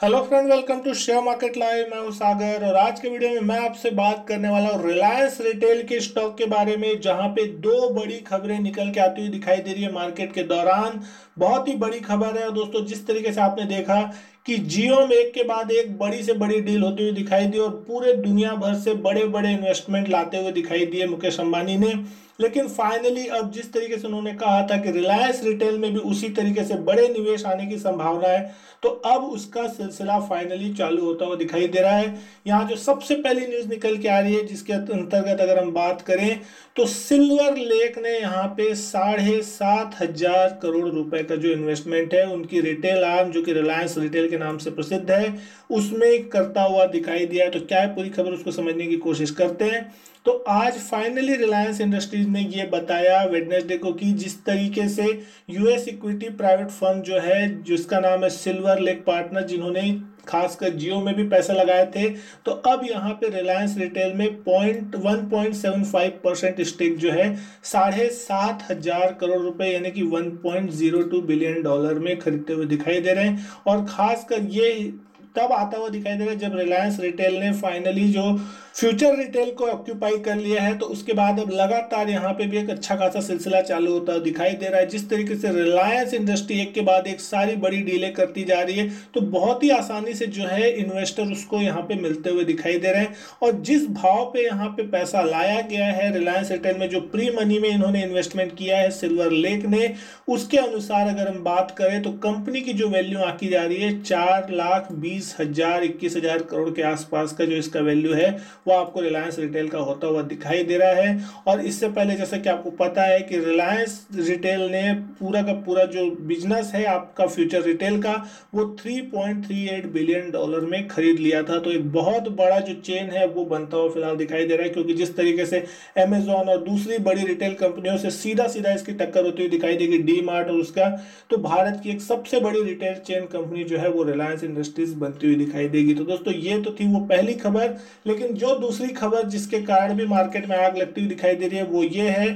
Hello friend, welcome to share market live. मैं हूं सागर और आज के वीडियो में मैं आपसे बात करने वाला हूं रिलायंस रिटेल के स्टॉक के बारे में, जहां पे दो बड़ी खबरें निकल के आती हुई दिखाई दे रही है मार्केट के दौरान। बहुत ही बड़ी खबर है। और दोस्तों, जिस तरीके से आपने देखा कि जियो में एक के बाद एक बड़ी से बड़ी डील होती हुई दिखाई दी और पूरे दुनिया भर से बड़े बड़े इन्वेस्टमेंट लाते हुए दिखाई दिए मुकेश अंबानी ने, लेकिन फाइनली अब जिस तरीके से उन्होंने कहा था कि रिलायंस रिटेल में भी उसी तरीके से बड़े निवेश आने की संभावना है, तो अब उसका सिलसिला फाइनली चालू होता हुआ दिखाई दे रहा है। यहाँ जो सबसे पहली न्यूज निकल के आ रही है, जिसके अंतर्गत अगर हम बात करें तो सिल्वर लेक ने यहाँ पे 7,500 करोड़ रुपए का जो इन्वेस्टमेंट है उनकी रिटेल आर्म, जो कि रिलायंस रिटेल के नाम से प्रसिद्ध है, उसमें करता हुआ दिखाई दिया है। तो क्या है पूरी खबर, उसको समझने की कोशिश करते हैं। तो आज फाइनली रिलायंस इंडस्ट्रीज ने ये बताया वेडनेसडे को कि जिस तरीके से यूएस इक्विटी प्राइवेट फर्म जो है, जिसका नाम है सिल्वर लेक पार्टनर, जिन्होंने खासकर जियो में भी पैसे लगाए थे, तो अब यहाँ पे रिलायंस रिटेल में 1.75% स्टेक जो है 7,500 करोड़ रुपए यानी कि $1.02 बिलियन में खरीदते हुए दिखाई दे रहे हैं। और खासकर ये तब आता हुआ दिखाई दे रहा है जब रिलायंस रिटेल ने फाइनली जो फ्यूचर रिटेल को ऑक्यूपाई कर लिया है, तो उसके बाद अब लगातार यहाँ पे भी एक अच्छा खासा सिलसिला चालू होता दिखाई दे रहा है। जिस तरीके से रिलायंस इंडस्ट्री एक के बाद एक सारी बड़ी डीलें करती जा रही है, तो बहुत ही आसानी से जो है इन्वेस्टर उसको यहाँ पे मिलते हुए दिखाई दे रहे हैं। और जिस भाव पे यहाँ पे पैसा लाया गया है रिलायंस रिटेल में, जो प्री मनी में इन्होंने इन्वेस्टमेंट किया है सिल्वर लेक ने, उसके अनुसार अगर हम बात करें तो कंपनी की जो वैल्यू आकी जा रही है 4,20,000 21,000 करोड़ के आसपास का जो इसका वैल्यू है वो आपको रिलायंस रिटेल का होता हुआ दिखाई दे रहा है। और इससे पहले जैसा कि आपको पता है कि रिलायंस रिटेल ने पूरा का पूरा जो बिजनेस है आपका फ्यूचर रिटेल का, वो $3.38 बिलियन में खरीद लिया था। तो एक बहुत बड़ा जो चेन है वो बनता हुआ फिलहाल दिखाई दे रहा है, क्योंकि जिस तरीके से अमेजोन और दूसरी बड़ी रिटेल कंपनियों से सीधा सीधा इसकी टक्कर होती हुई दिखाई देगी, डी मार्ट और उसका, तो भारत की एक सबसे बड़ी रिटेल चेन कंपनी जो है वो रिलायंस इंडस्ट्रीज बनती हुई दिखाई देगी। तो दोस्तों, ये तो थी वो पहली खबर। लेकिन जो दूसरी खबर जिसके कारण भी मार्केट में आग लगती हुई दिखाई दे रही है वो ये है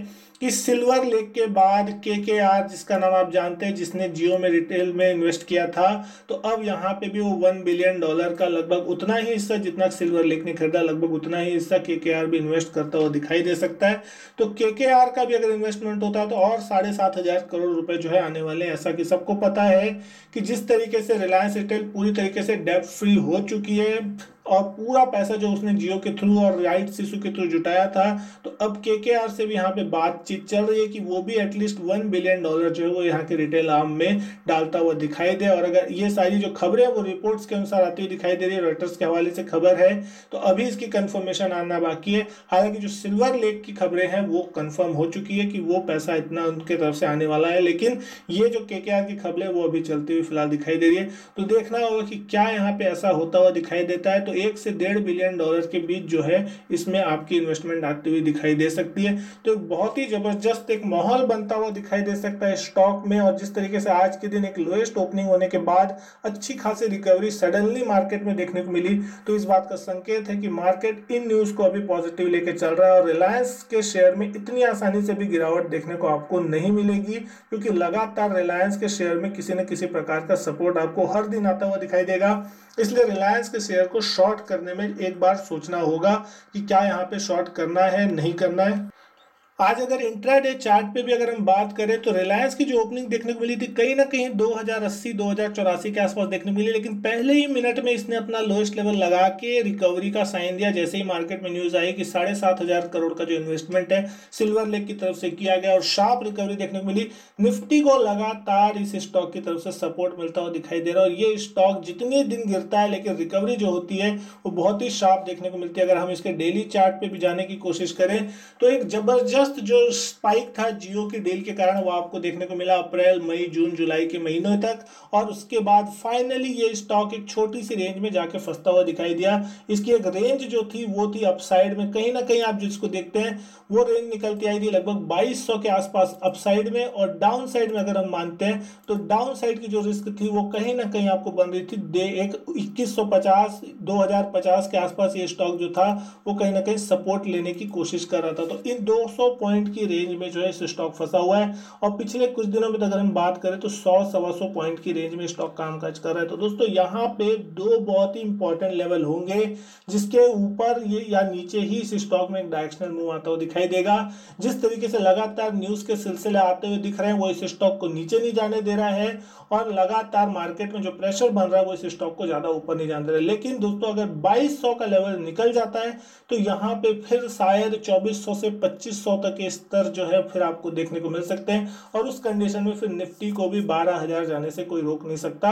कि सिल्वर लेक के बाद केकेआर, जिसका नाम आप जानते हैं, जिसने जियो में रिटेल में इन्वेस्ट किया था, तो अब यहाँ पे भी वो $1 बिलियन का लगभग उतना ही हिस्सा जितना सिल्वर लेक ने खरीदा, लगभग उतना ही हिस्सा केकेआर भी इन्वेस्ट करता हुआ दिखाई दे सकता है। तो केकेआर का भी अगर इन्वेस्टमेंट होता है तो और 7,500 करोड़ रुपए जो है आने वाले हैं। ऐसा कि सबको पता है कि जिस तरीके से रिलायंस रिटेल पूरी तरीके से डेब्ट फ्री हो चुकी है और पूरा पैसा जो उसने जियो के थ्रू और राइट्स इशू के थ्रू जुटाया था, तो अब केकेआर से भी यहाँ पे बातचीत चल रही है कि वो भी एटलीस्ट $1 बिलियन जो है वो यहाँ के रिटेल आर्म में डालता हुआ दिखाई दे। और अगर ये सारी जो खबरें वो रिपोर्ट्स के अनुसार आती हुई दिखाई दे रही है, रॉयटर्स के हवाले से खबर है, तो अभी इसकी कंफर्मेशन आना बाकी है। हालांकि जो सिल्वर लेक की खबरें हैं वो कंफर्म हो चुकी है कि वो पैसा इतना उनके तरफ से आने वाला है, लेकिन ये जो केकेआर की खबरें वो अभी चलती हुई फिलहाल दिखाई दे रही है। तो देखना होगा कि क्या यहाँ पे ऐसा होता हुआ दिखाई देता है। तो $1 से $1.5 बिलियन के बीच जो है इसमें आपकी इन्वेस्टमेंट आती हुई दिखाई दे सकती है। तो एक बहुत ही जबरदस्त एक माहौल बनता हुआ दिखाई दे सकता है स्टॉक में। और जिस तरीके से आज के दिन एक लोएस्ट ओपनिंग होने के बाद अच्छी खासी रिकवरी सडनली मार्केट में देखने को मिली, तो इस बात का संकेत है कि मार्केट इन न्यूज को अभी पॉजिटिव लेके चल रहा है और रिलायंस के शेयर में इतनी आसानी से भी गिरावट देखने को आपको नहीं मिलेगी, क्योंकि लगातार रिलायंस के शेयर में किसी न किसी प्रकार का सपोर्ट आपको हर दिन आता हुआ दिखाई देगा। इसलिए रिलायंस के शेयर को शॉर्ट करने में एक बार सोचना होगा कि क्या यहाँ पे शॉर्ट करना है नहीं करना है। आज अगर इंट्राडे चार्ट पे भी अगर हम बात करें तो रिलायंस की जो ओपनिंग देखने को मिली थी कहीं ना कहीं 2080 2084 के आसपास देखने को मिली, लेकिन पहले ही मिनट में इसने अपना लोएस्ट लेवल लगा के रिकवरी का साइन दिया। जैसे ही मार्केट में न्यूज आई कि 7,500 करोड़ का जो इन्वेस्टमेंट है सिल्वर लेक की तरफ से किया गया और शार्प रिकवरी देखने को मिली, निफ्टी को लगातार इस स्टॉक की तरफ से सपोर्ट मिलता हुआ दिखाई दे रहा है। और ये स्टॉक जितने दिन गिरता है लेकिन रिकवरी जो होती है वो बहुत ही शार्प देखने को मिलती है। अगर हम इसके डेली चार्ट पे भी जाने की कोशिश करें तो एक जबरदस्त जो स्पाइक था जियो की डील के कारण वो आपको देखने को मिला अप्रैल मई जून जुलाई के महीनों तक, और उसके बाद फाइनली ये स्टॉक एक छोटी सी रेंज में जाके फंसता हुआ दिखाई दिया। इसकी एक रेंज जो थी वो थी अपसाइड में, कहीं ना कहीं आप जिसको देखते हैं वो रेंज निकलती आई थी लगभग 2200 के आसपास अपसाइड में, और डाउन साइड में अगर हम मानते हैं तो डाउन साइड की जो रिस्क थी वो कहीं ना कहीं आपको बन रही थी एक 2150 2050 के आसपास। ये स्टॉक जो था वो कहीं ना कहीं सपोर्ट लेने की कोशिश कर रहा था। तो इन 200 पॉइंट की रेंज में जो है इस स्टॉक फंसा हुआ है और पिछले कुछ दिनों में अगर हम बात करें तो 100-125 पॉइंट की रेंज में स्टॉक कामकाज कर रहा है। तो दोस्तों यहाँ पे दो बहुत ही इंपॉर्टेंट लेवल होंगे जिसके ऊपर ये या नीचे ही इस स्टॉक में एक डायरेक्शनल मूव आता हुआ दिखाई देगा। जिस तरीके से लगातार न्यूज के सिलसिले आते हुए दिख रहे हैं वो इस स्टॉक को नीचे नहीं जाने दे रहा है और लगातार मार्केट में जो प्रेशर बन रहा है वो इस स्टॉक को ज्यादा ऊपर नहीं जाने दे रहा है। लेकिन दोस्तों अगर 2200 का लेवल निकल जाता है तो यहाँ पे फिर शायद 2400 से 2500 तक के स्तर जो है फिर आपको देखने को मिल सकते हैं और उस कंडीशन में फिर निफ्टी को भी 12,000 जाने से कोई रोक नहीं सकता।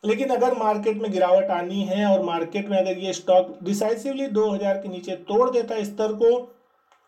लेकिन अगर मार्केट में गिरावट आनी है और मार्केट में अगर ये स्टॉक डिसाइसिवली 2000 के नीचे तोड़ देता है स्तर को,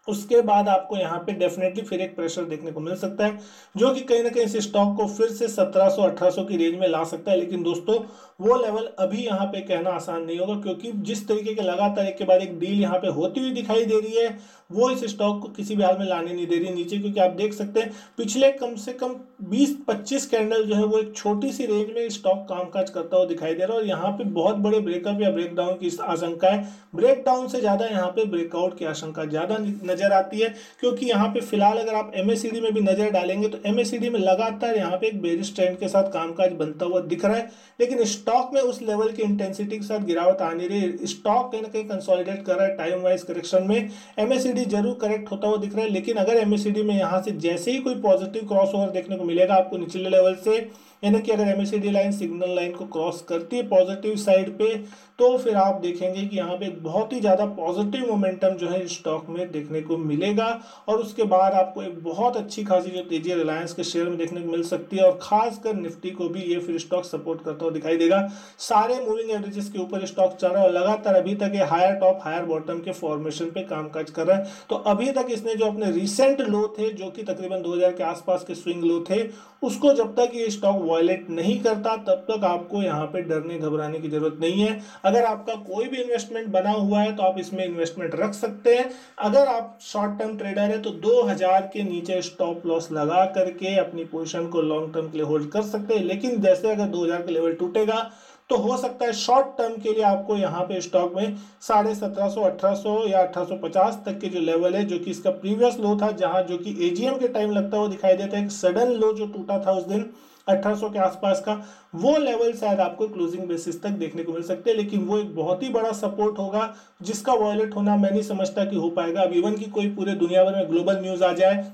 उसके बाद आपको यहाँ पे डेफिनेटली फिर एक प्रेशर देखने को मिल सकता है जो कि कहीं ना कहीं इस स्टॉक को फिर से 1700-1800 की रेंज में ला सकता है। लेकिन दोस्तों वो लेवल अभी यहाँ पे कहना आसान नहीं होगा क्योंकि जिस तरीके के लगातार एक के बाद एक डील यहाँ पे होती हुई दिखाई दे रही है वो इस स्टॉक को किसी भी हाल में लाने नहीं दे रही नीचे। क्योंकि आप देख सकते हैं पिछले कम से कम 20-25 कैंडल जो है वो एक छोटी सी रेंज में स्टॉक कामकाज करता हुआ दिखाई दे रहा है और यहाँ पे बहुत बड़े ब्रेकअप या ब्रेकडाउन की आशंका है। ब्रेकडाउन से ज्यादा यहाँ पे ब्रेकआउट की आशंका ज्यादा नजर आती है क्योंकि यहाँ पे फिलहाल अगर आप एमएससीडी में भी नजर डालेंगे तो एमएससीडी में लगातार यहाँ पे एक बेरिश ट्रेंड के साथ कामकाज बनता हुआ दिख रहा है। लेकिन स्टॉक में उस लेवल की इंटेंसिटी के साथ गिरावट आ नहीं रही। स्टॉक कहीं ना कहीं कंसोलिडेट कर रहा है टाइम वाइज करेक्शन में। एमएससीडी जरूर करेक्ट होता हुआ दिख रहा है लेकिन अगर एमएससीडी में यहाँ से जैसे ही कोई पॉजिटिव क्रॉस ओवर देखने को मिलेगा आपको निचले लेवल से, यानी कि अगर एमएससीडी लाइन सिग्नल लाइन को क्रॉस करती है पॉजिटिव साइड पे तो फिर आप देखेंगे कि यहाँ पे एक बहुत ही ज्यादा पॉजिटिव मोमेंटम जो है स्टॉक में देखने को मिलेगा और उसके बाद आपको एक बहुत अच्छी खासी जो तेजी रिलायंस के शेयर में देखने को मिल सकती है और खासकर निफ्टी को भी ये फिर स्टॉक सपोर्ट करता हुआ दिखाई देगा। सारे मूविंग एवरेजेस के ऊपर स्टॉक चल रहा है और लगातार अभी तक ये हायर टॉप हायर बॉटम के फॉर्मेशन पे कामकाज कर रहा है। तो अभी तक इसने जो अपने रिसेंट लो थे जो कि तकरीबन 2000 के आसपास के स्विंग लो थे उसको जब तक ये स्टॉक वायलेट नहीं करता तब तक आपको यहाँ पे डरने घबराने की जरूरत नहीं है। अगर आपका कोई भी इन्वेस्टमेंट बना हुआ है तो आप इसमें इन्वेस्टमेंट रख सकते हैं। अगर आप शॉर्ट टर्म ट्रेडर है तो 2000 के नीचे स्टॉप लॉस लगा करके अपनी पोजीशन को लॉन्ग टर्म के लिए होल्ड कर सकते हैं। लेकिन जैसे अगर 2000 का लेवल टूटेगा तो हो सकता है शॉर्ट टर्म के लिए आपको यहाँ पे स्टॉक में 1750 1800 या 1850 तक के जो लेवल है जो कि इसका प्रीवियस लो था जहां जो कि एजीएम के टाइम लगता हुआ दिखाई देता है। एक सडन लो जो टूटा था उस दिन 1800 के आसपास का वो लेवल शायद आपको क्लोजिंग बेसिस तक देखने को मिल सकते हैं। लेकिन वो एक बहुत ही बड़ा सपोर्ट होगा जिसका वॉयलेट होना मैं नहीं समझता कि हो पाएगा। अब इवन की कोई पूरे दुनिया भर में ग्लोबल न्यूज आ जाए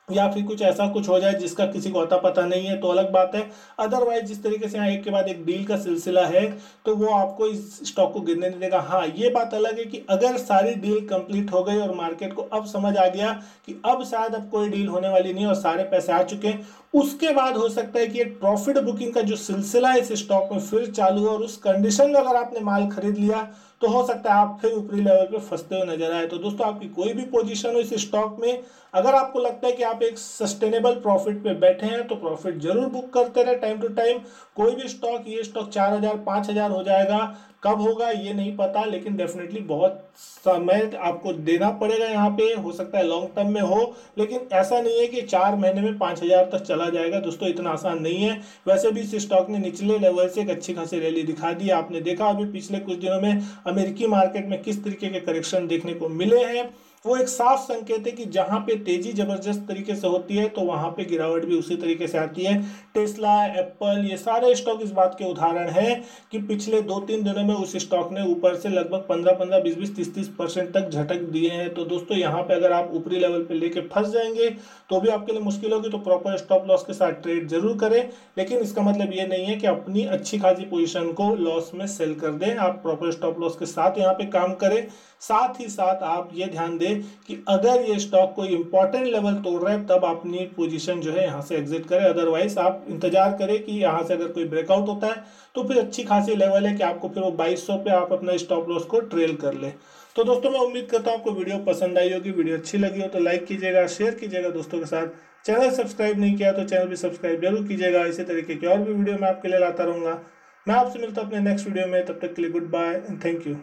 या फिर कुछ ऐसा कुछ हो जाए जिसका किसी को अता पता नहीं है तो अलग बात है। अदरवाइज जिस तरीके से यहाँ एक के बाद एक डील का सिलसिला है तो वो आपको इस स्टॉक को गिरने नहीं देगा। हाँ ये बात अलग है कि अगर सारी डील कंप्लीट हो गई और मार्केट को अब समझ आ गया कि अब शायद अब कोई डील होने वाली नहीं और सारे पैसे आ चुके हैं, उसके बाद हो सकता है कि एक प्रॉफिट बुकिंग का जो सिलसिला है इस स्टॉक में फिर चालू हो और उस कंडीशन में अगर आपने माल खरीद लिया तो हो सकता है आप फिर ऊपरी लेवल पे फंसते हुए नजर आए। तो दोस्तों आपकी कोई भी पोजीशन हो इस स्टॉक में, अगर आपको लगता है कि आप एक सस्टेनेबल प्रॉफिट पे बैठे हैं तो प्रॉफिट जरूर बुक करते रहे टाइम टू टाइम। कोई भी स्टॉक ये स्टॉक 4000 5000 हो जाएगा, कब होगा ये नहीं पता, लेकिन डेफिनेटली बहुत समय आपको देना पड़ेगा यहाँ पे। हो सकता है लॉन्ग टर्म में हो लेकिन ऐसा नहीं है कि 4 महीने में 5000 तक चला जाएगा। दोस्तों इतना आसान नहीं है। वैसे भी इस स्टॉक ने निचले लेवल से एक अच्छी खासी रैली दिखा दी। आपने देखा अभी पिछले कुछ दिनों में अमेरिकी मार्केट में किस तरीके के करेक्शन देखने को मिले हैं। वो एक साफ संकेत है कि जहां पे तेजी जबरदस्त तरीके से होती है तो वहां पे गिरावट भी उसी तरीके से आती है। टेस्ला एप्पल ये सारे स्टॉक इस बात के उदाहरण हैं कि पिछले 2-3 दिनों में उस स्टॉक ने ऊपर से लगभग 15-15 20-20 30-30% तक झटक दिए हैं। तो दोस्तों यहाँ पे अगर आप ऊपरी लेवल पे लेके फंस जाएंगे तो भी आपके लिए मुश्किल होगी। तो प्रॉपर स्टॉप लॉस के साथ ट्रेड जरूर करें, लेकिन इसका मतलब ये नहीं है कि अपनी अच्छी खासी पोजीशन को लॉस में सेल कर दें। आप प्रॉपर स्टॉप लॉस के साथ यहाँ पे काम करें। साथ ही साथ आप ये ध्यान दें कि अगर ये स्टॉक कोई इंपॉर्टेंट लेवल तोड़ रहा है तब अपनी पोजीशन जो है यहाँ से एग्जिट करें। अदरवाइज आप इंतजार करें कि यहाँ से अगर कोई ब्रेकआउट होता है तो फिर अच्छी खासी लेवल है कि आपको फिर वो 2200 पे आप अपना स्टॉप लॉस को ट्रेल कर ले। तो दोस्तों मैं उम्मीद करता हूँ आपको वीडियो पसंद आई होगी। वीडियो अच्छी लगी हो तो लाइक कीजिएगा, शेयर कीजिएगा दोस्तों के साथ। चैनल सब्सक्राइब नहीं किया तो चैनल भी सब्सक्राइब जरूर कीजिएगा। इसी तरीके की और भी वीडियो मैं आपके लिए लाता रहूंगा। मैं आपसे मिलता हूँ अपने नेक्स्ट वीडियो में, तब तक के लिए goodbye and thank you.